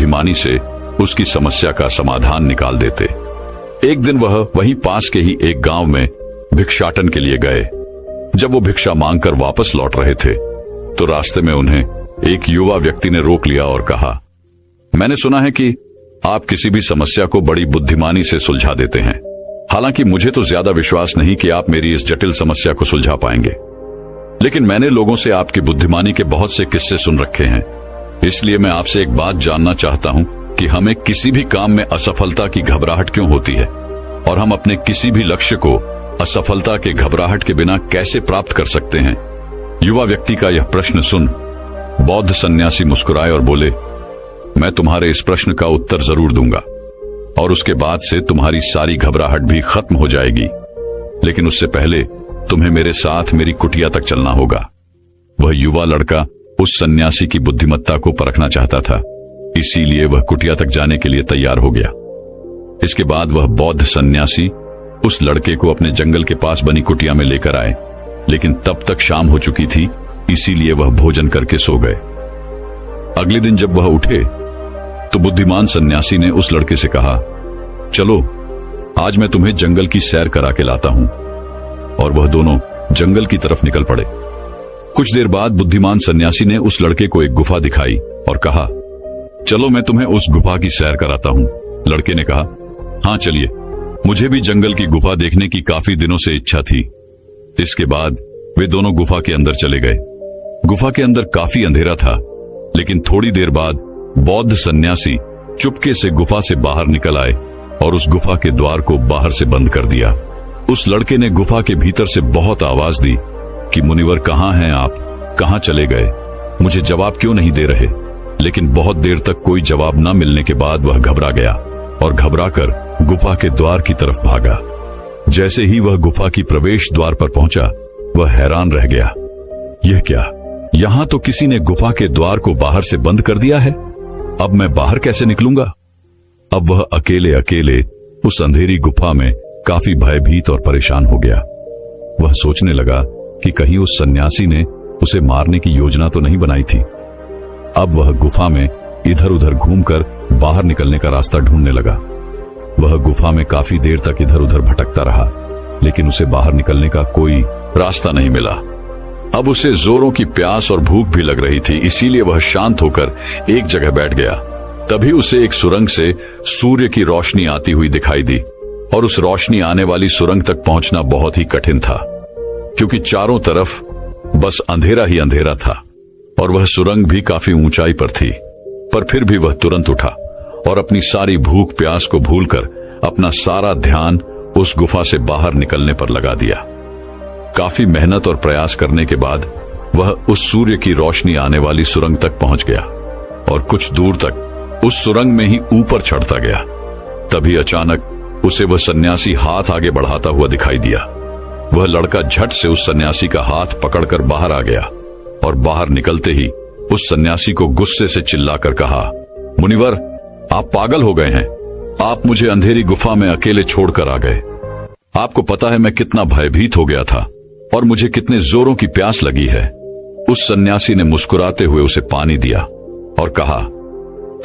बुद्धिमानी से उसकी समस्या का समाधान निकाल देते। एक दिन वह वहीं पास के ही एक गांव में भिक्षाटन के लिए गए। जब वो भिक्षा मांगकर वापस लौट रहे थे तो रास्ते में उन्हें एक युवा व्यक्ति ने रोक लिया और कहा, मैंने सुना है कि आप किसी भी समस्या को बड़ी बुद्धिमानी से सुलझा देते हैं। हालांकि मुझे तो ज्यादा विश्वास नहीं कि आप मेरी इस जटिल समस्या को सुलझा पाएंगे, लेकिन मैंने लोगों से आपकी बुद्धिमानी के बहुत से किस्से सुन रखे हैं। इसलिए मैं आपसे एक बात जानना चाहता हूं कि हमें किसी भी काम में असफलता की घबराहट क्यों होती है और हम अपने किसी भी लक्ष्य को असफलता के घबराहट के बिना कैसे प्राप्त कर सकते हैं। युवा व्यक्ति का यह प्रश्न सुन बौद्ध सन्यासी मुस्कुराए और बोले, मैं तुम्हारे इस प्रश्न का उत्तर जरूर दूंगा और उसके बाद से तुम्हारी सारी घबराहट भी खत्म हो जाएगी, लेकिन उससे पहले तुम्हें मेरे साथ मेरी कुटिया तक चलना होगा। वह युवा लड़का उस सन्यासी की बुद्धिमत्ता को परखना चाहता था, इसीलिए वह कुटिया तक जाने के लिए तैयार हो गया। इसके बाद वह बौद्ध सन्यासी उस लड़के को अपने जंगल के पास बनी कुटिया में लेकर आए, लेकिन तब तक शाम हो चुकी थी, इसीलिए वह भोजन करके सो गए। अगले दिन जब वह उठे तो बुद्धिमान सन्यासी ने उस लड़के से कहा, चलो आज मैं तुम्हें जंगल की सैर करा के लाता हूं। और वह दोनों जंगल की तरफ निकल पड़े। कुछ देर बाद बुद्धिमान सन्यासी ने उस लड़के को एक गुफा दिखाई और कहा, चलो मैं तुम्हें उस गुफा की सैर कराता हूं। लड़के ने कहा, हाँ चलिए, मुझे भी जंगल की गुफा देखने की काफी दिनों से इच्छा थी। इसके बाद वे दोनों गुफा के अंदर चले गए। गुफा के अंदर काफी अंधेरा था, लेकिन थोड़ी देर बाद बौद्ध सन्यासी चुपके से गुफा से बाहर निकल आए और उस गुफा के द्वार को बाहर से बंद कर दिया। उस लड़के ने गुफा के भीतर से बहुत आवाज दी कि मुनिवर कहाँ हैं आप, कहाँ चले गए, मुझे जवाब क्यों नहीं दे रहे। लेकिन बहुत देर तक कोई जवाब न मिलने के बाद वह घबरा गया और घबराकर गुफा के द्वार की तरफ भागा। जैसे ही वह गुफा की प्रवेश द्वार पर पहुंचा, वह हैरान रह गया। यह क्या, यहां तो किसी ने गुफा के द्वार को बाहर से बंद कर दिया है। अब मैं बाहर कैसे निकलूंगा। अब वह अकेले अकेले उस अंधेरी गुफा में काफी भयभीत और परेशान हो गया। वह सोचने लगा कि कहीं उस सन्यासी ने उसे मारने की योजना तो नहीं बनाई थी। अब वह गुफा में इधर उधर घूमकर बाहर निकलने का रास्ता ढूंढने लगा। वह गुफा में काफी देर तक इधर उधर भटकता रहा, लेकिन उसे बाहर निकलने का कोई रास्ता नहीं मिला। अब उसे जोरों की प्यास और भूख भी लग रही थी, इसीलिए वह शांत होकर एक जगह बैठ गया। तभी उसे एक सुरंग से सूर्य की रोशनी आती हुई दिखाई दी और उस रोशनी आने वाली सुरंग तक पहुंचना बहुत ही कठिन था, क्योंकि चारों तरफ बस अंधेरा ही अंधेरा था और वह सुरंग भी काफी ऊंचाई पर थी। पर फिर भी वह तुरंत उठा और अपनी सारी भूख प्यास को भूलकर अपना सारा ध्यान उस गुफा से बाहर निकलने पर लगा दिया। काफी मेहनत और प्रयास करने के बाद वह उस सूर्य की रोशनी आने वाली सुरंग तक पहुंच गया और कुछ दूर तक उस सुरंग में ही ऊपर चढ़ता गया। तभी अचानक उसे वह सन्यासी हाथ आगे बढ़ाता हुआ दिखाई दिया। वह लड़का झट से उस सन्यासी का हाथ पकड़कर बाहर आ गया और बाहर निकलते ही उस सन्यासी को गुस्से से चिल्लाकर कहा, मुनिवर आप पागल हो गए हैं, आप मुझे अंधेरी गुफा में अकेले छोड़कर आ गए। आपको पता है मैं कितना भयभीत हो गया था और मुझे कितने जोरों की प्यास लगी है। उस सन्यासी ने मुस्कुराते हुए उसे पानी दिया और कहा,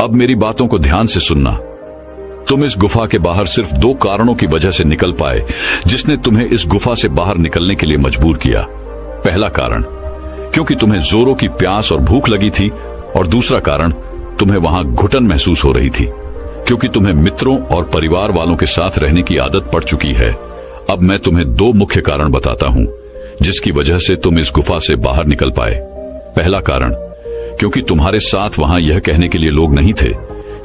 अब मेरी बातों को ध्यान से सुनना। तुम इस गुफा के बाहर सिर्फ 2 कारणों की वजह से निकल पाए जिसने तुम्हें इस गुफा से बाहर निकलने के लिए मजबूर किया। पहला कारण, क्योंकि तुम्हें जोरों की प्यास और भूख लगी थी, और दूसरा कारण, तुम्हें वहां घुटन महसूस हो रही थी, क्योंकि तुम्हें मित्रों और परिवार वालों के साथ रहने की आदत पड़ चुकी है। अब मैं तुम्हें 2 मुख्य कारण बताता हूं जिसकी वजह से तुम इस गुफा से बाहर निकल पाए। पहला कारण, क्योंकि तुम्हारे साथ वहां यह कहने के लिए लोग नहीं थे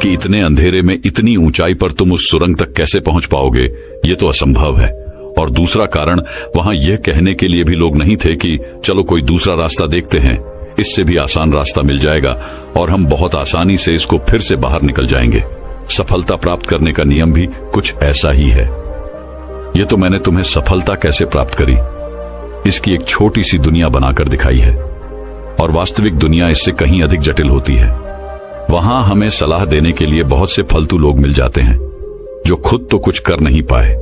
कि इतने अंधेरे में इतनी ऊंचाई पर तुम उस सुरंग तक कैसे पहुंच पाओगे, ये तो असंभव है। और दूसरा कारण, वहां यह कहने के लिए भी लोग नहीं थे कि चलो कोई दूसरा रास्ता देखते हैं, इससे भी आसान रास्ता मिल जाएगा और हम बहुत आसानी से इसको फिर से बाहर निकल जाएंगे। सफलता प्राप्त करने का नियम भी कुछ ऐसा ही है। ये तो मैंने तुम्हें सफलता कैसे प्राप्त करी इसकी एक छोटी सी दुनिया बनाकर दिखाई है, और वास्तविक दुनिया इससे कहीं अधिक जटिल होती है। वहां हमें सलाह देने के लिए बहुत से फालतू लोग मिल जाते हैं जो खुद तो कुछ कर नहीं पाए,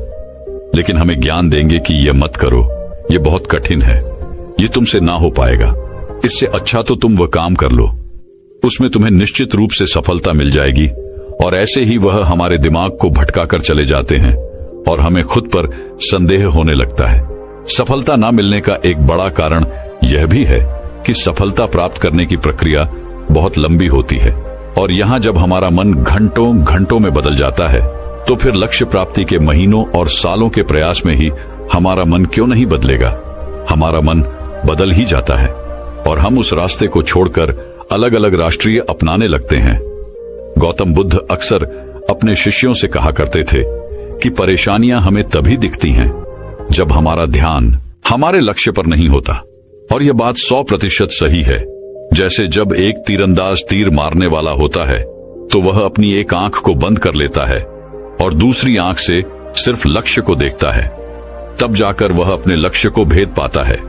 लेकिन हमें ज्ञान देंगे कि यह मत करो, यह बहुत कठिन है, यह तुमसे ना हो पाएगा, इससे अच्छा तो तुम वह काम कर लो। उसमें तुम्हें निश्चित रूप से सफलता मिल जाएगी। और ऐसे ही वह हमारे दिमाग को भटकाकर चले जाते हैं और हमें खुद पर संदेह होने लगता है। सफलता ना मिलने का एक बड़ा कारण यह भी है कि सफलता प्राप्त करने की प्रक्रिया बहुत लंबी होती है, और यहाँ जब हमारा मन घंटों घंटों में बदल जाता है, तो फिर लक्ष्य प्राप्ति के महीनों और सालों के प्रयास में ही हमारा मन क्यों नहीं बदलेगा। हमारा मन बदल ही जाता है और हम उस रास्ते को छोड़कर अलग अलग राष्ट्रीय अपनाने लगते हैं। गौतम बुद्ध अक्सर अपने शिष्यों से कहा करते थे कि परेशानियां हमें तभी दिखती हैं जब हमारा ध्यान हमारे लक्ष्य पर नहीं होता। और यह बात 100% सही है। जैसे जब एक तीरंदाज तीर मारने वाला होता है तो वह अपनी एक आंख को बंद कर लेता है और दूसरी आंख से सिर्फ लक्ष्य को देखता है, तब जाकर वह अपने लक्ष्य को भेद पाता है।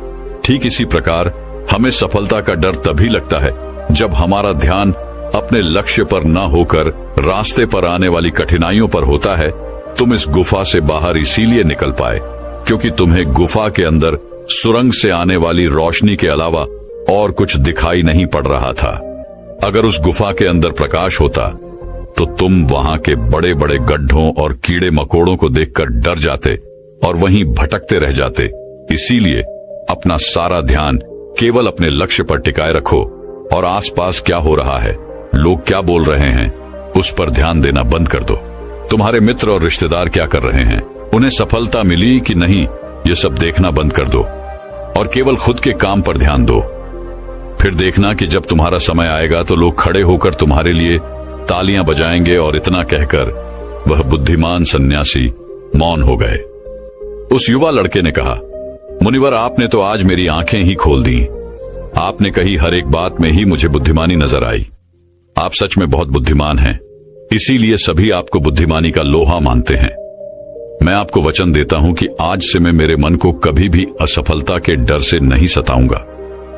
ठीक इसी प्रकार हमें सफलता का डर तभी लगता है जब हमारा ध्यान अपने लक्ष्य पर न होकर रास्ते पर आने वाली कठिनाइयों पर होता है। तुम इस गुफा से बाहर इसीलिए निकल पाए क्योंकि तुम्हें गुफा के अंदर सुरंग से आने वाली रोशनी के अलावा और कुछ दिखाई नहीं पड़ रहा था। अगर उस गुफा के अंदर प्रकाश होता तो तुम वहां के बड़े बड़े गड्ढों और कीड़े मकोड़ों को देखकर डर जाते और वहीं भटकते रह जाते। इसीलिए अपना सारा ध्यान केवल अपने लक्ष्य पर टिकाए रखो और आसपास क्या हो रहा है, लोग क्या बोल रहे हैं, उस पर ध्यान देना बंद कर दो। तुम्हारे मित्र और रिश्तेदार क्या कर रहे हैं, उन्हें सफलता मिली कि नहीं, ये सब देखना बंद कर दो और केवल खुद के काम पर ध्यान दो। फिर देखना कि जब तुम्हारा समय आएगा तो लोग खड़े होकर तुम्हारे लिए तालियां बजाएंगे। और इतना कहकर वह बुद्धिमान सन्यासी मौन हो गए। उस युवा लड़के ने कहा, मुनिवर, आपने तो आज मेरी आंखें ही खोल दी। आपने कही हर एक बात में ही मुझे बुद्धिमानी नजर आई। आप सच में बहुत बुद्धिमान हैं, इसीलिए सभी आपको बुद्धिमानी का लोहा मानते हैं। मैं आपको वचन देता हूं कि आज से मैं मेरे मन को कभी भी असफलता के डर से नहीं सताऊंगा।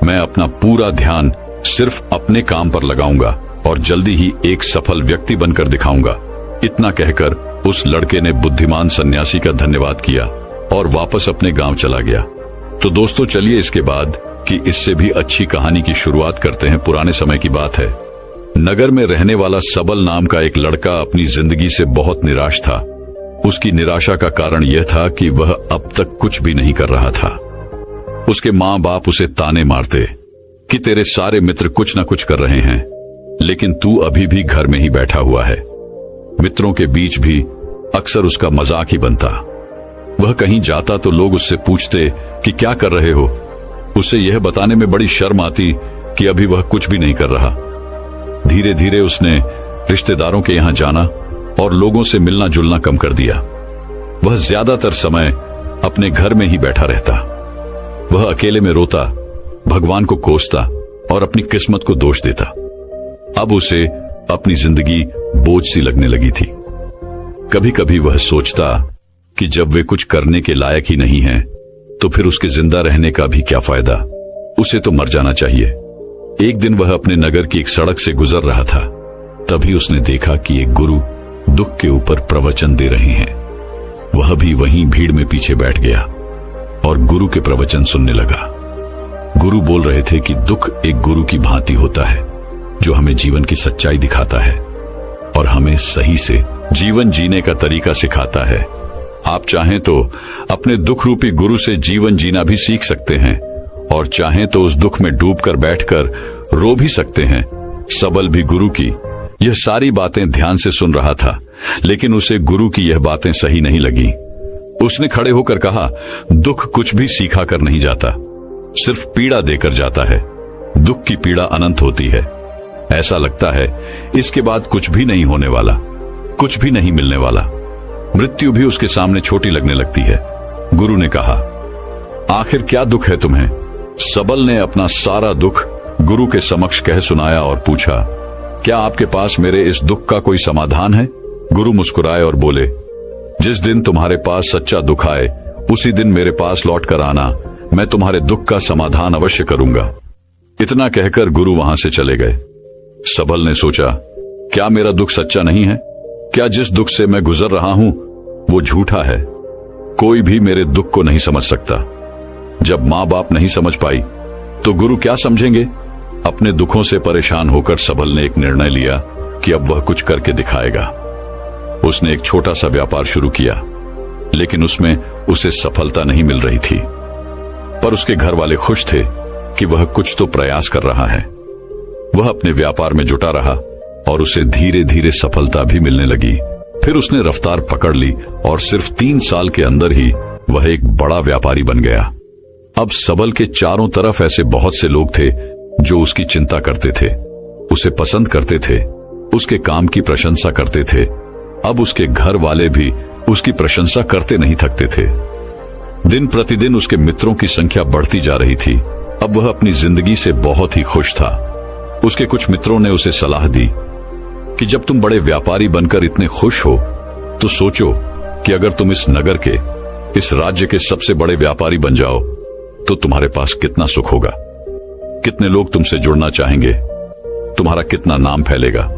मैं अपना पूरा ध्यान सिर्फ अपने काम पर लगाऊंगा और जल्दी ही एक सफल व्यक्ति बनकर दिखाऊंगा। इतना कहकर उस लड़के ने बुद्धिमान सन्यासी का धन्यवाद किया और वापस अपने गांव चला गया। तो दोस्तों, चलिए इसके बाद की इससे भी अच्छी कहानी की शुरुआत करते हैं। पुराने समय की बात है। नगर में रहने वाला सबल नाम का एक लड़का अपनी जिंदगी से बहुत निराश था। उसकी निराशा का कारण यह था कि वह अब तक कुछ भी नहीं कर रहा था। उसके माँ बाप उसे ताने मारते कि तेरे सारे मित्र कुछ न कुछ कर रहे हैं, लेकिन तू अभी भी घर में ही बैठा हुआ है। मित्रों के बीच भी अक्सर उसका मजाक ही बनता। वह कहीं जाता तो लोग उससे पूछते कि क्या कर रहे हो। उसे यह बताने में बड़ी शर्म आती कि अभी वह कुछ भी नहीं कर रहा। धीरे धीरे उसने रिश्तेदारों के यहां जाना और लोगों से मिलना जुलना कम कर दिया। वह ज्यादातर समय अपने घर में ही बैठा रहता। वह अकेले में रोता, भगवान को कोसता और अपनी किस्मत को दोष देता। अब उसे अपनी जिंदगी बोझ सी लगने लगी थी। कभी कभी वह सोचता कि जब वे कुछ करने के लायक ही नहीं हैं, तो फिर उसके जिंदा रहने का भी क्या फायदा, उसे तो मर जाना चाहिए। एक दिन वह अपने नगर की एक सड़क से गुजर रहा था। तभी उसने देखा कि एक गुरु दुख के ऊपर प्रवचन दे रहे हैं। वह भी वहीं भीड़ में पीछे बैठ गया और गुरु के प्रवचन सुनने लगा। गुरु बोल रहे थे कि दुख एक गुरु की भांति होता है जो हमें जीवन की सच्चाई दिखाता है और हमें सही से जीवन जीने का तरीका सिखाता है। आप चाहें तो अपने दुख रूपी गुरु से जीवन जीना भी सीख सकते हैं और चाहें तो उस दुख में डूबकर बैठकर रो भी सकते हैं। सबल भी गुरु की यह सारी बातें ध्यान से सुन रहा था, लेकिन उसे गुरु की यह बातें सही नहीं लगी। उसने खड़े होकर कहा, दुख कुछ भी सीखा कर नहीं जाता, सिर्फ पीड़ा देकर जाता है। दुख की पीड़ा अनंत होती है। ऐसा लगता है इसके बाद कुछ भी नहीं होने वाला, कुछ भी नहीं मिलने वाला। मृत्यु भी उसके सामने छोटी लगने लगती है। गुरु ने कहा, आखिर क्या दुख है तुम्हें? सबल ने अपना सारा दुख गुरु के समक्ष कह सुनाया और पूछा, क्या आपके पास मेरे इस दुख का कोई समाधान है? गुरु मुस्कुराए और बोले, जिस दिन तुम्हारे पास सच्चा दुख आए उसी दिन मेरे पास लौट कर आना, मैं तुम्हारे दुख का समाधान अवश्य करूंगा। इतना कहकर गुरु वहां से चले गए। सबल ने सोचा, क्या मेरा दुख सच्चा नहीं है? क्या जिस दुख से मैं गुजर रहा हूं वो झूठा है? कोई भी मेरे दुख को नहीं समझ सकता। जब माँ बाप नहीं समझ पाई तो गुरु क्या समझेंगे? अपने दुखों से परेशान होकर सबल ने एक निर्णय लिया कि अब वह कुछ करके दिखाएगा। उसने एक छोटा सा व्यापार शुरू किया, लेकिन उसमें उसे सफलता नहीं मिल रही थी। पर उसके घर वाले खुश थे कि वह कुछ तो प्रयास कर रहा है। वह अपने व्यापार में जुटा रहा और उसे धीरे धीरे सफलता भी मिलने लगी। फिर उसने रफ्तार पकड़ ली और सिर्फ 3 साल के अंदर ही वह एक बड़ा व्यापारी बन गया। अब सबल के चारों तरफ ऐसे बहुत से लोग थे जो उसकी चिंता करते थे, उसे पसंद करते थे, उसके काम की प्रशंसा करते थे। अब उसके घर वाले भी उसकी प्रशंसा करते नहीं थकते थे। दिन प्रतिदिन उसके मित्रों की संख्या बढ़ती जा रही थी। अब वह अपनी जिंदगी से बहुत ही खुश था। उसके कुछ मित्रों ने उसे सलाह दी कि जब तुम बड़े व्यापारी बनकर इतने खुश हो तो सोचो कि अगर तुम इस नगर के, इस राज्य के सबसे बड़े व्यापारी बन जाओ तो तुम्हारे पास कितना सुख होगा, कितने लोग तुमसे जुड़ना चाहेंगे, तुम्हारा कितना नाम फैलेगा।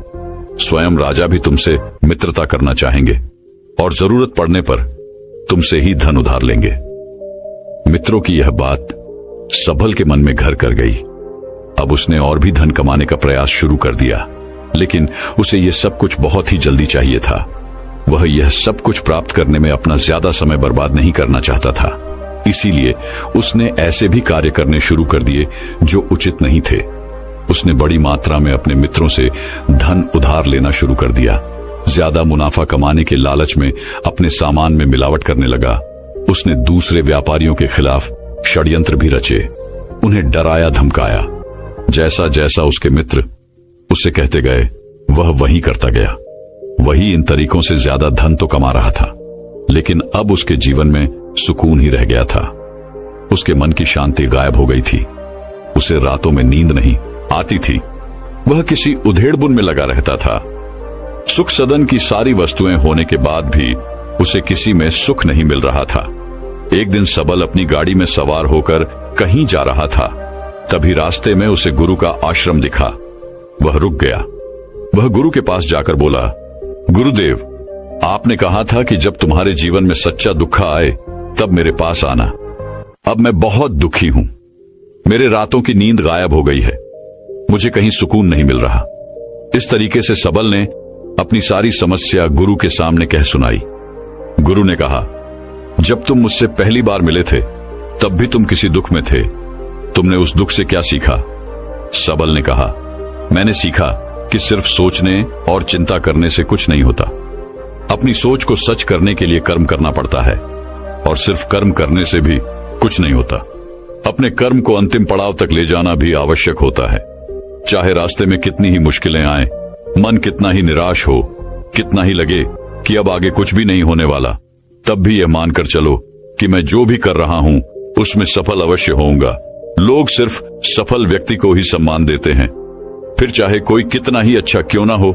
स्वयं राजा भी तुमसे मित्रता करना चाहेंगे और जरूरत पड़ने पर तुमसे ही धन उधार लेंगे। मित्रों की यह बात सबल के मन में घर कर गई। अब उसने और भी धन कमाने का प्रयास शुरू कर दिया, लेकिन उसे यह सब कुछ बहुत ही जल्दी चाहिए था। वह यह सब कुछ प्राप्त करने में अपना ज्यादा समय बर्बाद नहीं करना चाहता था। इसीलिए उसने ऐसे भी कार्य करने शुरू कर दिए जो उचित नहीं थे। उसने बड़ी मात्रा में अपने मित्रों से धन उधार लेना शुरू कर दिया। ज्यादा मुनाफा कमाने के लालच में अपने सामान में मिलावट करने लगा। उसने दूसरे व्यापारियों के खिलाफ षड्यंत्र भी रचे, उन्हें डराया धमकाया। जैसा जैसा उसके मित्र उससे कहते गए वह वही करता गया। वही इन तरीकों से ज्यादा धन तो कमा रहा था, लेकिन अब उसके जीवन में सुकून ही रह गया था। उसके मन की शांति गायब हो गई थी। उसे रातों में नींद नहीं आती थी। वह किसी उधेड़बुन में लगा रहता था। सुख सदन की सारी वस्तुएं होने के बाद भी उसे किसी में सुख नहीं मिल रहा था। एक दिन सबल अपनी गाड़ी में सवार होकर कहीं जा रहा था। तभी रास्ते में उसे गुरु का आश्रम दिखा। वह रुक गया। वह गुरु के पास जाकर बोला, गुरुदेव, आपने कहा था कि जब तुम्हारे जीवन में सच्चा दुख आए तब मेरे पास आना। अब मैं बहुत दुखी हूं। मेरे रातों की नींद गायब हो गई है। मुझे कहीं सुकून नहीं मिल रहा। इस तरीके से सबल ने अपनी सारी समस्या गुरु के सामने कह सुनाई। गुरु ने कहा, जब तुम मुझसे पहली बार मिले थे तब भी तुम किसी दुख में थे। तुमने उस दुख से क्या सीखा? सबल ने कहा, मैंने सीखा कि सिर्फ सोचने और चिंता करने से कुछ नहीं होता। अपनी सोच को सच करने के लिए कर्म करना पड़ता है, और सिर्फ कर्म करने से भी कुछ नहीं होता। अपने कर्म को अंतिम पड़ाव तक ले जाना भी आवश्यक होता है। चाहे रास्ते में कितनी ही मुश्किलें आए, मन कितना ही निराश हो, कितना ही लगे कि अब आगे कुछ भी नहीं होने वाला, तब भी यह मानकर चलो कि मैं जो भी कर रहा हूं उसमें सफल अवश्य होऊंगा। लोग सिर्फ सफल व्यक्ति को ही सम्मान देते हैं। फिर चाहे कोई कितना ही अच्छा क्यों ना हो,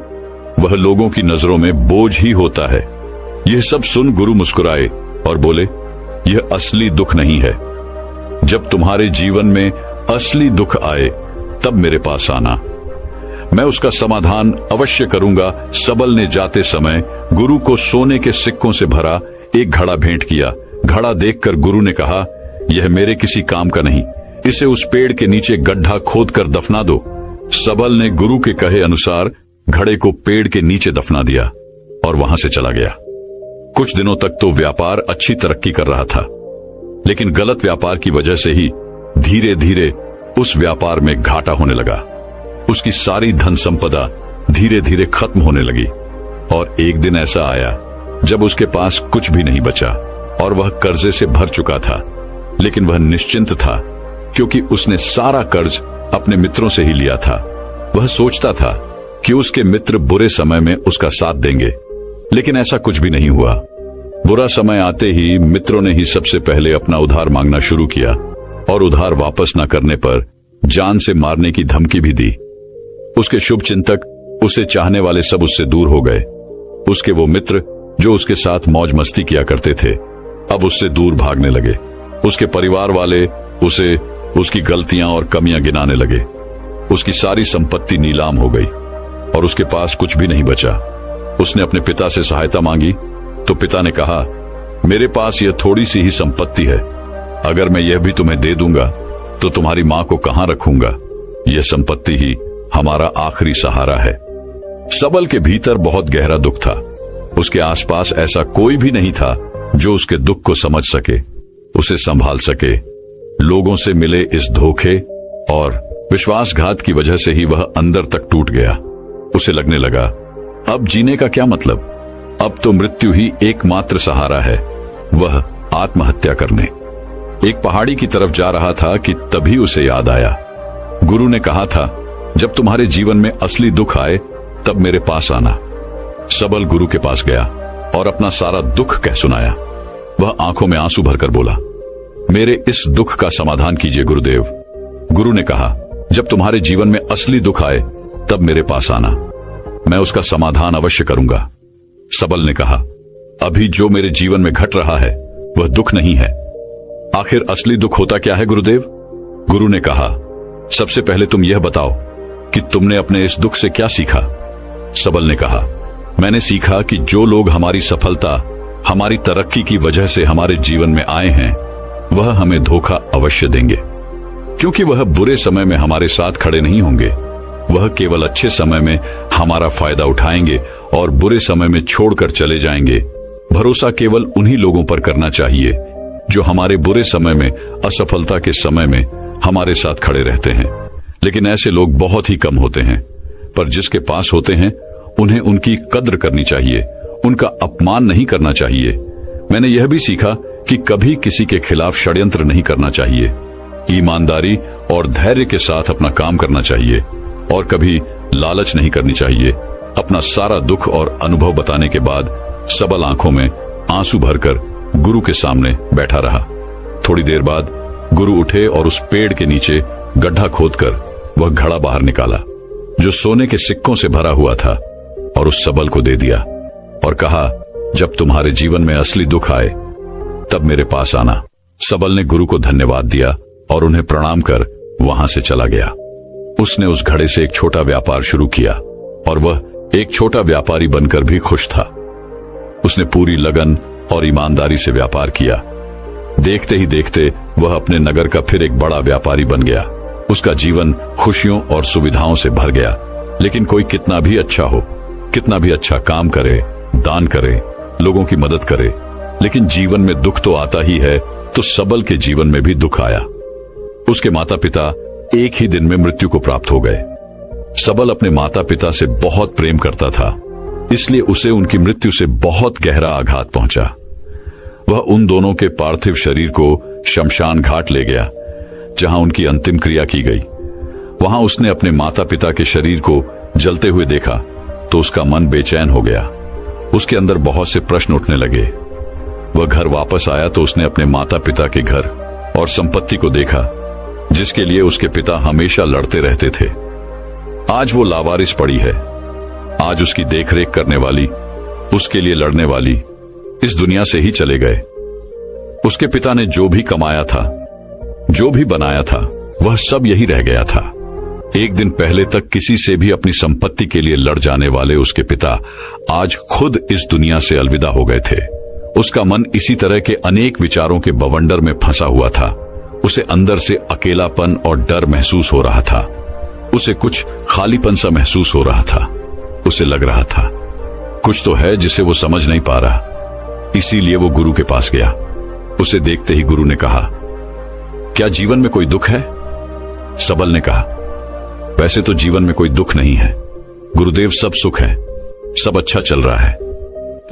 वह लोगों की नजरों में बोझ ही होता है। यह सब सुन गुरु मुस्कुराए और बोले, यह असली दुख नहीं है। जब तुम्हारे जीवन में असली दुख आए तब मेरे पास आना, मैं उसका समाधान अवश्य करूंगा। सबल ने जाते समय गुरु को सोने के सिक्कों से भरा एक घड़ा भेंट किया। घड़ा देखकर गुरु ने कहा, यह मेरे किसी काम का नहीं, इसे उस पेड़ के नीचे गड्ढा खोदकर दफना दो। सबल ने गुरु के कहे अनुसार घड़े को पेड़ के नीचे दफना दिया और वहां से चला गया। कुछ दिनों तक तो व्यापार अच्छी तरक्की कर रहा था, लेकिन गलत व्यापार की वजह से ही धीरे धीरे उस व्यापार में घाटा होने लगा। उसकी सारी धन संपदा धीरे धीरे खत्म होने लगी और एक दिन ऐसा आया जब उसके पास कुछ भी नहीं बचा और वह कर्जे से भर चुका था। लेकिन वह निश्चिंत था, क्योंकि उसने सारा कर्ज अपने मित्रों से ही लिया था। वह सोचता था कि उसके मित्र बुरे समय में उसका साथ देंगे, लेकिन ऐसा कुछ भी नहीं हुआ। बुरा समय आते ही मित्रों ने ही सबसे पहले अपना उधार मांगना शुरू किया और उधार वापस न करने पर जान से मारने की धमकी भी दी। उसके शुभ चिंतक, उसे चाहने वाले सब उससे दूर हो गए। उसके वो मित्र जो उसके साथ मौज मस्ती किया करते थे, अब उससे दूर भागने लगे। उसके परिवार वाले उसे उसकी गलतियां और कमियां गिनाने लगे। उसकी सारी संपत्ति नीलाम हो गई और उसके पास कुछ भी नहीं बचा। उसने अपने पिता से सहायता मांगी तो पिता ने कहा, मेरे पास यह थोड़ी सी ही संपत्ति है, अगर मैं यह भी तुम्हें दे दूंगा तो तुम्हारी मां को कहां रखूंगा। यह संपत्ति ही हमारा आखिरी सहारा है। सबल के भीतर बहुत गहरा दुख था। उसके आसपास ऐसा कोई भी नहीं था जो उसके दुख को समझ सके, उसे संभाल सके। लोगों से मिले इस धोखे और विश्वासघात की वजह से ही वह अंदर तक टूट गया। उसे लगने लगा, अब जीने का क्या मतलब? अब तो मृत्यु ही एकमात्र सहारा है, वह आत्महत्या करने। एक पहाड़ी की तरफ जा रहा था कि तभी उसे याद आया, गुरु ने कहा था, जब तुम्हारे जीवन में असली दुख आए तब मेरे पास आना। सबल गुरु के पास गया और अपना सारा दुख कह सुनाया। वह आंखों में आंसू भरकर बोला, मेरे इस दुख का समाधान कीजिए गुरुदेव। गुरु ने कहा, जब तुम्हारे जीवन में असली दुख आए तब मेरे पास आना, मैं उसका समाधान अवश्य करूंगा। सबल ने कहा, अभी जो मेरे जीवन में घट रहा है वह दुख नहीं है। आखिर असली दुख होता क्या है गुरुदेव? गुरु ने कहा, सबसे पहले तुम यह बताओ कि तुमने अपने इस दुख से क्या सीखा। सबल ने कहा, मैंने सीखा कि जो लोग हमारी सफलता, हमारी तरक्की की वजह से हमारे जीवन में आए हैं, वह हमें धोखा अवश्य देंगे, क्योंकि वह बुरे समय में हमारे साथ खड़े नहीं होंगे। वह केवल अच्छे समय में हमारा फायदा उठाएंगे और बुरे समय में छोड़कर चले जाएंगे। भरोसा केवल उन्हीं लोगों पर करना चाहिए जो हमारे बुरे समय में, असफलता के समय में हमारे साथ खड़े रहते हैं। लेकिन ऐसे लोग बहुत ही कम होते हैं, पर जिसके पास होते हैं उन्हें उनकी कद्र करनी चाहिए, उनका अपमान नहीं करना चाहिए। मैंने यह भी सीखा कि कभी किसी के खिलाफ षड्यंत्र नहीं करना चाहिए। ईमानदारी और धैर्य के साथ अपना काम करना चाहिए और कभी लालच नहीं करनी चाहिए। अपना सारा दुख और अनुभव बताने के बाद सबल आंखों में आंसू भरकर गुरु के सामने बैठा रहा। थोड़ी देर बाद गुरु उठे और उस पेड़ के नीचे गड्ढा खोदकर वह घड़ा बाहर निकाला जो सोने के सिक्कों से भरा हुआ था, और उस सबल को दे दिया और कहा, जब तुम्हारे जीवन में असली दुख आए तब मेरे पास आना। सबल ने गुरु को धन्यवाद दिया और उन्हें प्रणाम कर वहां से चला गया। उसने उस घड़े से एक छोटा व्यापार शुरू किया और वह एक छोटा व्यापारी बनकर भी खुश था। उसने पूरी लगन और ईमानदारी से व्यापार किया। देखते ही देखते वह अपने नगर का फिर एक बड़ा व्यापारी बन गया। उसका जीवन खुशियों और सुविधाओं से भर गया। लेकिन कोई कितना भी अच्छा हो, कितना भी अच्छा काम करे, दान करे, लोगों की मदद करे, लेकिन जीवन में दुख तो आता ही है। तो सबल के जीवन में भी दुख आया। उसके माता पिता एक ही दिन में मृत्यु को प्राप्त हो गए। सबल अपने माता पिता से बहुत प्रेम करता था, इसलिए उसे उनकी मृत्यु से बहुत गहरा आघात पहुंचा। वह उन दोनों के पार्थिव शरीर को शमशान घाट ले गया, जहां उनकी अंतिम क्रिया की गई। वहां उसने अपने माता पिता के शरीर को जलते हुए देखा तो उसका मन बेचैन हो गया। उसके अंदर बहुत से प्रश्न उठने लगे। वह घर वापस आया तो उसने अपने माता पिता के घर और संपत्ति को देखा, जिसके लिए उसके पिता हमेशा लड़ते रहते थे। आज वो लावारिस पड़ी है। आज उसकी देखरेख करने वाली, उसके लिए लड़ने वाली इस दुनिया से ही चले गए। उसके पिता ने जो भी कमाया था, जो भी बनाया था, वह सब यही रह गया था। एक दिन पहले तक किसी से भी अपनी संपत्ति के लिए लड़ जाने वाले उसके पिता आज खुद इस दुनिया से अलविदा हो गए थे। उसका मन इसी तरह के अनेक विचारों के बवंडर में फंसा हुआ था। उसे अंदर से अकेलापन और डर महसूस हो रहा था। उसे कुछ खालीपन सा महसूस हो रहा था। उसे लग रहा था कुछ तो है जिसे वो समझ नहीं पा रहा। इसीलिए वो गुरु के पास गया। उसे देखते ही गुरु ने कहा, क्या जीवन में कोई दुख है? सबल ने कहा, वैसे तो जीवन में कोई दुख नहीं है गुरुदेव, सब सुख है, सब अच्छा चल रहा है।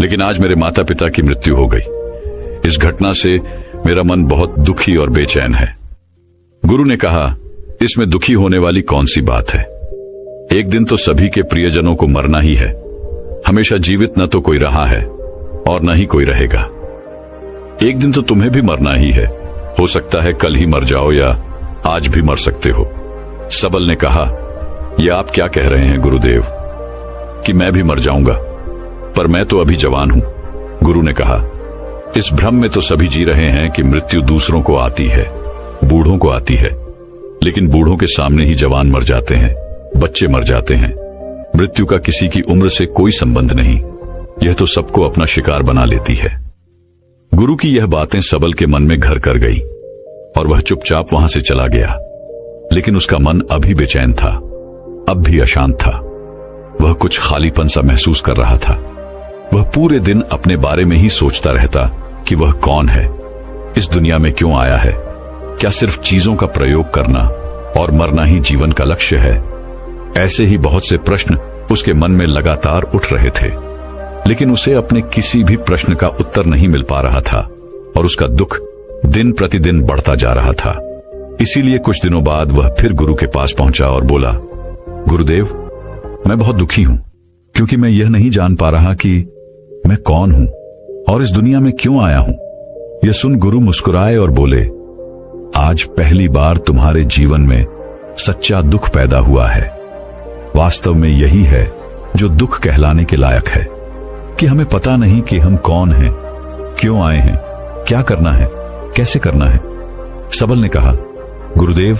लेकिन आज मेरे माता पिता की मृत्यु हो गई। इस घटना से मेरा मन बहुत दुखी और बेचैन है। गुरु ने कहा, इसमें दुखी होने वाली कौन सी बात है? एक दिन तो सभी के प्रियजनों को मरना ही है। हमेशा जीवित न तो कोई रहा है और न ही कोई रहेगा। एक दिन तो तुम्हें भी मरना ही है। हो सकता है कल ही मर जाओ या आज भी मर सकते हो। सबल ने कहा, यह आप क्या कह रहे हैं गुरुदेव कि मैं भी मर जाऊंगा? पर मैं तो अभी जवान हूं। गुरु ने कहा, इस भ्रम में तो सभी जी रहे हैं कि मृत्यु दूसरों को आती है, बूढ़ों को आती है। लेकिन बूढ़ों के सामने ही जवान मर जाते हैं, बच्चे मर जाते हैं। मृत्यु का किसी की उम्र से कोई संबंध नहीं। यह तो सबको अपना शिकार बना लेती है। गुरु की यह बातें सबल के मन में घर कर गई और वह चुपचाप वहां से चला गया। लेकिन उसका मन अभी बेचैन था, अब भी अशांत था। वह कुछ खालीपन सा महसूस कर रहा था। वह पूरे दिन अपने बारे में ही सोचता रहता कि वह कौन है, इस दुनिया में क्यों आया है, क्या सिर्फ चीजों का प्रयोग करना और मरना ही जीवन का लक्ष्य है। ऐसे ही बहुत से प्रश्न उसके मन में लगातार उठ रहे थे, लेकिन उसे अपने किसी भी प्रश्न का उत्तर नहीं मिल पा रहा था और उसका दुख दिन प्रतिदिन बढ़ता जा रहा था। इसीलिए कुछ दिनों बाद वह फिर गुरु के पास पहुंचा और बोला, गुरुदेव, मैं बहुत दुखी हूं क्योंकि मैं यह नहीं जान पा रहा कि मैं कौन हूं और इस दुनिया में क्यों आया हूं। यह सुन गुरु मुस्कुराए और बोले, आज पहली बार तुम्हारे जीवन में सच्चा दुख पैदा हुआ है। वास्तव में यही है जो दुख कहलाने के लायक है कि हमें पता नहीं कि हम कौन हैं, क्यों आए हैं, क्या करना है, कैसे करना है। सबल ने कहा, गुरुदेव,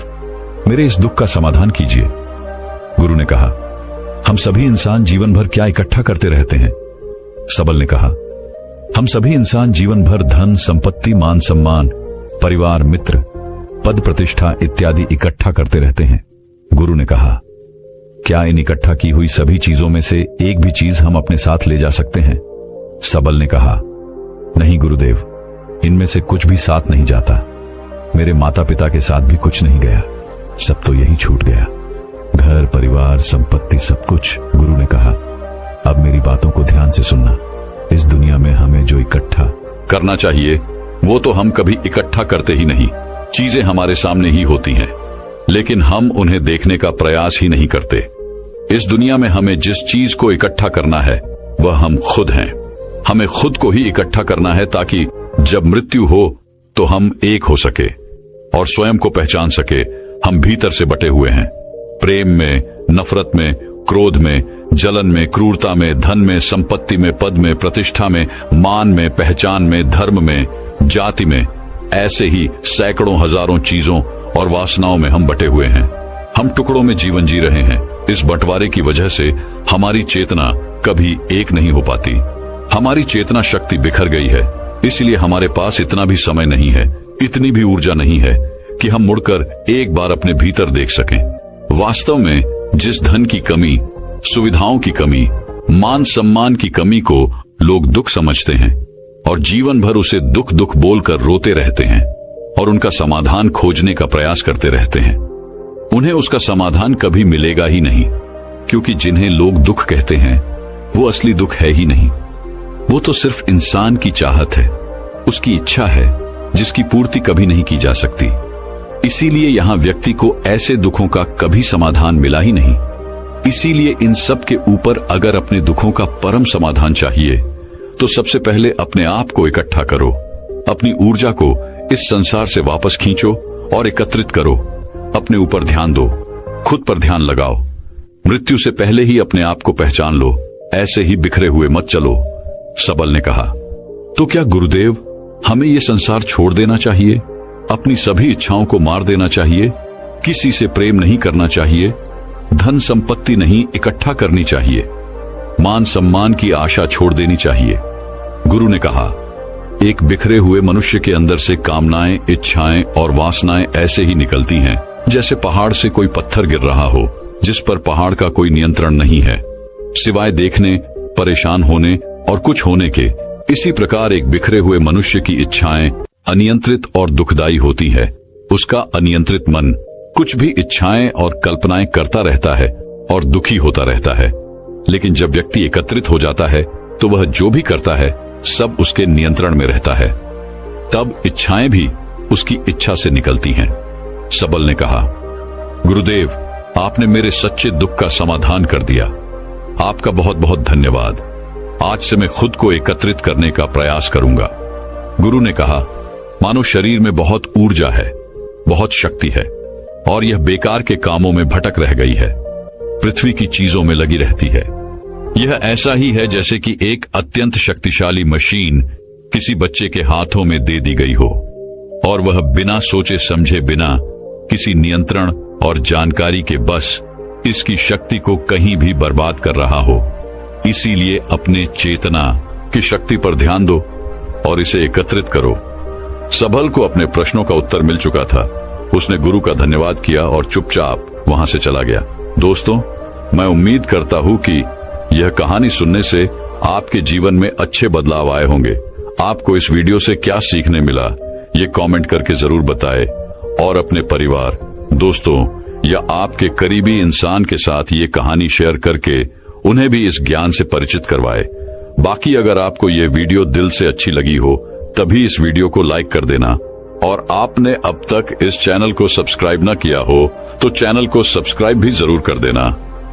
मेरे इस दुख का समाधान कीजिए। गुरु ने कहा, हम सभी इंसान जीवन भर क्या इकट्ठा करते रहते हैं। सबल ने कहा, हम सभी इंसान जीवन भर धन, संपत्ति, मान सम्मान, परिवार, मित्र, पद प्रतिष्ठा इत्यादि इकट्ठा करते रहते हैं। गुरु ने कहा, क्या इन इकट्ठा की हुई सभी चीजों में से एक भी चीज हम अपने साथ ले जा सकते हैं। सबल ने कहा, नहीं गुरुदेव, इनमें से कुछ भी साथ नहीं जाता। मेरे माता पिता के साथ भी कुछ नहीं गया, सब तो यही छूट गया, घर, परिवार, संपत्ति, सब कुछ। गुरु ने कहा, अब मेरी बातों को ध्यान से सुनना। इस दुनिया में हमें जो इकट्ठा करना चाहिए वो तो हम कभी इकट्ठा करते ही नहीं। चीजें हमारे सामने ही होती हैं, लेकिन हम उन्हें देखने का प्रयास ही नहीं करते। इस दुनिया में हमें जिस चीज को इकट्ठा करना है वह हम खुद हैं। हमें खुद को ही इकट्ठा करना है ताकि जब मृत्यु हो तो हम एक हो सके और स्वयं को पहचान सके। हम भीतर से बटे हुए हैं, प्रेम में, नफरत में, क्रोध में, जलन में, क्रूरता में, धन में, संपत्ति में, पद में, प्रतिष्ठा में, मान में, पहचान में, धर्म में, जाति में। ऐसे ही सैकड़ों हजारों चीजों और वासनाओं में हम बटे हुए हैं। हम टुकड़ों में जीवन जी रहे हैं। इस बंटवारे की वजह से हमारी चेतना कभी एक नहीं हो पाती। हमारी चेतना शक्ति बिखर गई है, इसलिए हमारे पास इतना भी समय नहीं है, इतनी भी ऊर्जा नहीं है कि हम मुड़कर एक बार अपने भीतर देख सकें। वास्तव में जिस धन की कमी, सुविधाओं की कमी, मान सम्मान की कमी को लोग दुख समझते हैं और जीवन भर उसे दुख दुख बोलकर रोते रहते हैं और उनका समाधान खोजने का प्रयास करते रहते हैं, उन्हें उसका समाधान कभी मिलेगा ही नहीं, क्योंकि जिन्हें लोग दुख कहते हैं वो असली दुख है ही नहीं। वो तो सिर्फ इंसान की चाहत है, उसकी इच्छा है जिसकी पूर्ति कभी नहीं की जा सकती। इसीलिए यहां व्यक्ति को ऐसे दुखों का कभी समाधान मिला ही नहीं। इसीलिए इन सब के ऊपर अगर अपने दुखों का परम समाधान चाहिए तो सबसे पहले अपने आप को इकट्ठा करो, अपनी ऊर्जा को इस संसार से वापस खींचो और एकत्रित करो। अपने ऊपर ध्यान दो, खुद पर ध्यान लगाओ। मृत्यु से पहले ही अपने आप को पहचान लो, ऐसे ही बिखरे हुए मत चलो। सबल ने कहा, तो क्या गुरुदेव हमें ये संसार छोड़ देना चाहिए, अपनी सभी इच्छाओं को मार देना चाहिए, किसी से प्रेम नहीं करना चाहिए, धन संपत्ति नहीं इकट्ठा करनी चाहिए, मान सम्मान की आशा छोड़ देनी चाहिए? गुरु ने कहा, एक बिखरे हुए मनुष्य के अंदर से कामनाएं, इच्छाएं और वासनाएं ऐसे ही निकलती हैं जैसे पहाड़ से कोई पत्थर गिर रहा हो जिस पर पहाड़ का कोई नियंत्रण नहीं है, सिवाय देखने, परेशान होने और कुछ होने के। इसी प्रकार एक बिखरे हुए मनुष्य की इच्छाएं अनियंत्रित और दुखदायी होती है। उसका अनियंत्रित मन कुछ भी इच्छाएं और कल्पनाएं करता रहता है और दुखी होता रहता है। लेकिन जब व्यक्ति एकत्रित हो जाता है तो वह जो भी करता है सब उसके नियंत्रण में रहता है, तब इच्छाएं भी उसकी इच्छा से निकलती हैं। सबल ने कहा, गुरुदेव आपने मेरे सच्चे दुख का समाधान कर दिया, आपका बहुत बहुत धन्यवाद। आज से मैं खुद को एकत्रित करने का प्रयास करूंगा। गुरु ने कहा, मानो शरीर में बहुत ऊर्जा है, बहुत शक्ति है और यह बेकार के कामों में भटक रह गई है, पृथ्वी की चीजों में लगी रहती है। यह ऐसा ही है जैसे कि एक अत्यंत शक्तिशाली मशीन किसी बच्चे के हाथों में दे दी गई हो और वह बिना सोचे समझे, बिना किसी नियंत्रण और जानकारी के बस इसकी शक्ति को कहीं भी बर्बाद कर रहा हो। इसीलिए अपने चेतना की शक्ति पर ध्यान दो और इसे एकत्रित करो। सबल को अपने प्रश्नों का उत्तर मिल चुका था। उसने गुरु का धन्यवाद किया और चुपचाप वहां से चला गया। दोस्तों, मैं उम्मीद करता हूँ कि यह कहानी सुनने से आपके जीवन में अच्छे बदलाव आए होंगे। आपको इस वीडियो से क्या सीखने मिला, ये कमेंट करके जरूर बताएं और अपने परिवार, दोस्तों या आपके करीबी इंसान के साथ ये कहानी शेयर करके उन्हें भी इस ज्ञान से परिचित करवाएं। बाकी अगर आपको ये वीडियो दिल से अच्छी लगी हो तभी इस वीडियो को लाइक कर देना, और आपने अब तक इस चैनल को सब्सक्राइब न किया हो तो चैनल को सब्सक्राइब भी जरूर कर देना।